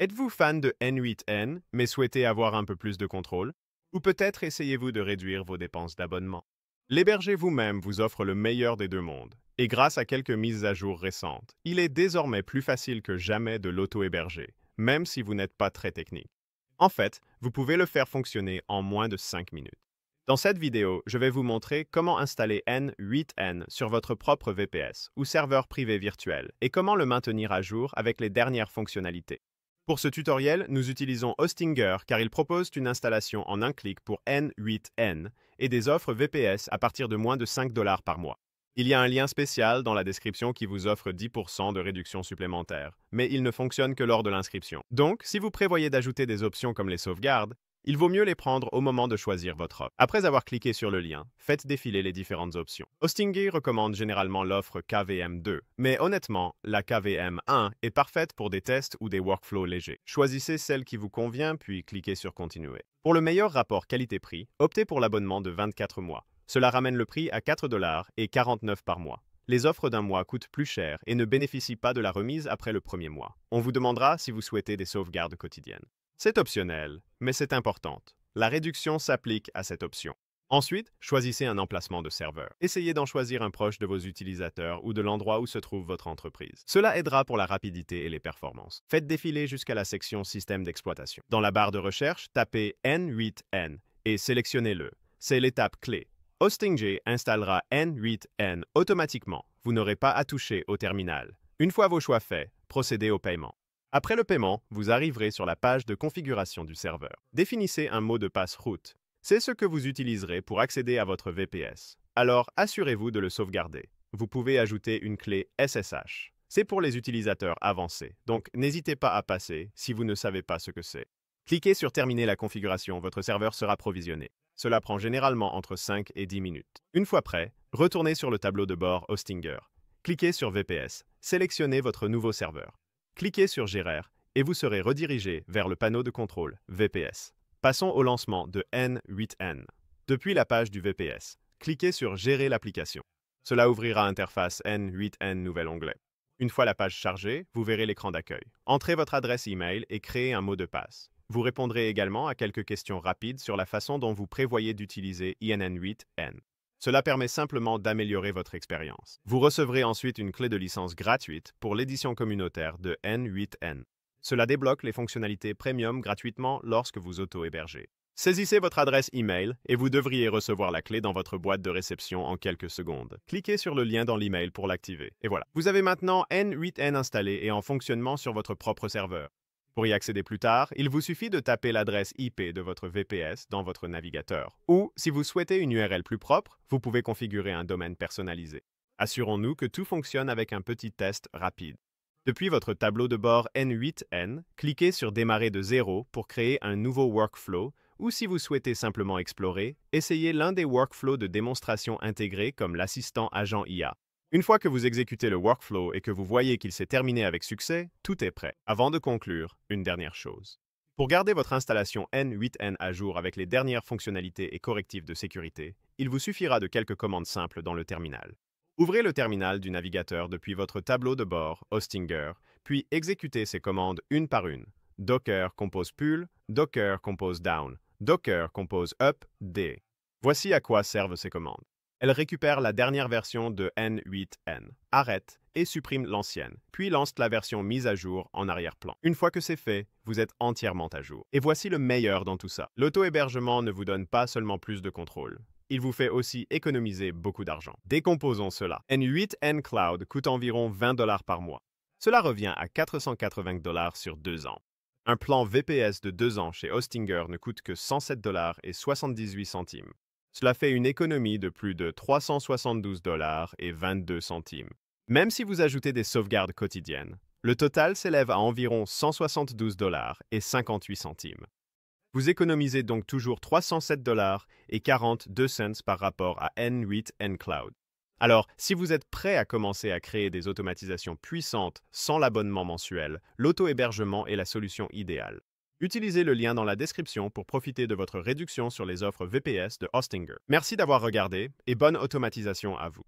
Êtes-vous fan de N8N, mais souhaitez avoir un peu plus de contrôle? Ou peut-être essayez-vous de réduire vos dépenses d'abonnement? L'héberger vous-même vous offre le meilleur des deux mondes. Et grâce à quelques mises à jour récentes, il est désormais plus facile que jamais de l'auto-héberger, même si vous n'êtes pas très technique. En fait, vous pouvez le faire fonctionner en moins de 5 minutes. Dans cette vidéo, je vais vous montrer comment installer N8N sur votre propre VPS ou serveur privé virtuel et comment le maintenir à jour avec les dernières fonctionnalités. Pour ce tutoriel, nous utilisons Hostinger car il propose une installation en un clic pour N8N et des offres VPS à partir de moins de 5 $ par mois. Il y a un lien spécial dans la description qui vous offre 10% de réduction supplémentaire, mais il ne fonctionne que lors de l'inscription. Donc, si vous prévoyez d'ajouter des options comme les sauvegardes, il vaut mieux les prendre au moment de choisir votre offre. Après avoir cliqué sur le lien, faites défiler les différentes options. Hostinger recommande généralement l'offre KVM2, mais honnêtement, la KVM1 est parfaite pour des tests ou des workflows légers. Choisissez celle qui vous convient, puis cliquez sur Continuer. Pour le meilleur rapport qualité-prix, optez pour l'abonnement de 24 mois. Cela ramène le prix à 4 $ et 49 par mois. Les offres d'un mois coûtent plus cher et ne bénéficient pas de la remise après le premier mois. On vous demandera si vous souhaitez des sauvegardes quotidiennes. C'est optionnel, mais c'est important. La réduction s'applique à cette option. Ensuite, choisissez un emplacement de serveur. Essayez d'en choisir un proche de vos utilisateurs ou de l'endroit où se trouve votre entreprise. Cela aidera pour la rapidité et les performances. Faites défiler jusqu'à la section Système d'exploitation. Dans la barre de recherche, tapez N8N et sélectionnez-le. C'est l'étape clé. Hostinger installera N8N automatiquement. Vous n'aurez pas à toucher au terminal. Une fois vos choix faits, procédez au paiement. Après le paiement, vous arriverez sur la page de configuration du serveur. Définissez un mot de passe root. C'est ce que vous utiliserez pour accéder à votre VPS. Alors, assurez-vous de le sauvegarder. Vous pouvez ajouter une clé SSH. C'est pour les utilisateurs avancés, donc n'hésitez pas à passer si vous ne savez pas ce que c'est. Cliquez sur Terminer la configuration, votre serveur sera provisionné. Cela prend généralement entre 5 et 10 minutes. Une fois prêt, retournez sur le tableau de bord Hostinger. Cliquez sur VPS. Sélectionnez votre nouveau serveur. Cliquez sur Gérer et vous serez redirigé vers le panneau de contrôle VPS. Passons au lancement de N8N. Depuis la page du VPS, cliquez sur Gérer l'application. Cela ouvrira interface N8N nouvel onglet. Une fois la page chargée, vous verrez l'écran d'accueil. Entrez votre adresse email et créez un mot de passe. Vous répondrez également à quelques questions rapides sur la façon dont vous prévoyez d'utiliser INN8N. Cela permet simplement d'améliorer votre expérience. Vous recevrez ensuite une clé de licence gratuite pour l'édition communautaire de N8N. Cela débloque les fonctionnalités premium gratuitement lorsque vous auto-hébergez. Saisissez votre adresse email et vous devriez recevoir la clé dans votre boîte de réception en quelques secondes. Cliquez sur le lien dans l'email pour l'activer. Et voilà, vous avez maintenant N8N installé et en fonctionnement sur votre propre serveur. Pour y accéder plus tard, il vous suffit de taper l'adresse IP de votre VPS dans votre navigateur. Ou, si vous souhaitez une URL plus propre, vous pouvez configurer un domaine personnalisé. Assurons-nous que tout fonctionne avec un petit test rapide. Depuis votre tableau de bord N8N, cliquez sur Démarrer de zéro pour créer un nouveau workflow ou si vous souhaitez simplement explorer, essayez l'un des workflows de démonstration intégrés comme l'assistant agent IA. Une fois que vous exécutez le workflow et que vous voyez qu'il s'est terminé avec succès, tout est prêt. Avant de conclure, une dernière chose. Pour garder votre installation N8N à jour avec les dernières fonctionnalités et correctifs de sécurité, il vous suffira de quelques commandes simples dans le terminal. Ouvrez le terminal du navigateur depuis votre tableau de bord Hostinger, puis exécutez ces commandes une par une. Docker compose pull, Docker compose down, Docker compose up, d. Voici à quoi servent ces commandes. Elle récupère la dernière version de N8N, arrête et supprime l'ancienne, puis lance la version mise à jour en arrière-plan. Une fois que c'est fait, vous êtes entièrement à jour. Et voici le meilleur dans tout ça. L'auto-hébergement ne vous donne pas seulement plus de contrôle. Il vous fait aussi économiser beaucoup d'argent. Décomposons cela. N8N Cloud coûte environ 20 $ par mois. Cela revient à 480 $ sur 2 ans. Un plan VPS de 2 ans chez Hostinger ne coûte que 107 $ et 78 centimes. Cela fait une économie de plus de 372 $ et 22 centimes. Même si vous ajoutez des sauvegardes quotidiennes, le total s'élève à environ 172 $ et 58 centimes. Vous économisez donc toujours 307 $ et 42 cents par rapport à N8N Cloud. Alors, si vous êtes prêt à commencer à créer des automatisations puissantes sans l'abonnement mensuel, l'auto-hébergement est la solution idéale. Utilisez le lien dans la description pour profiter de votre réduction sur les offres VPS de Hostinger. Merci d'avoir regardé et bonne automatisation à vous.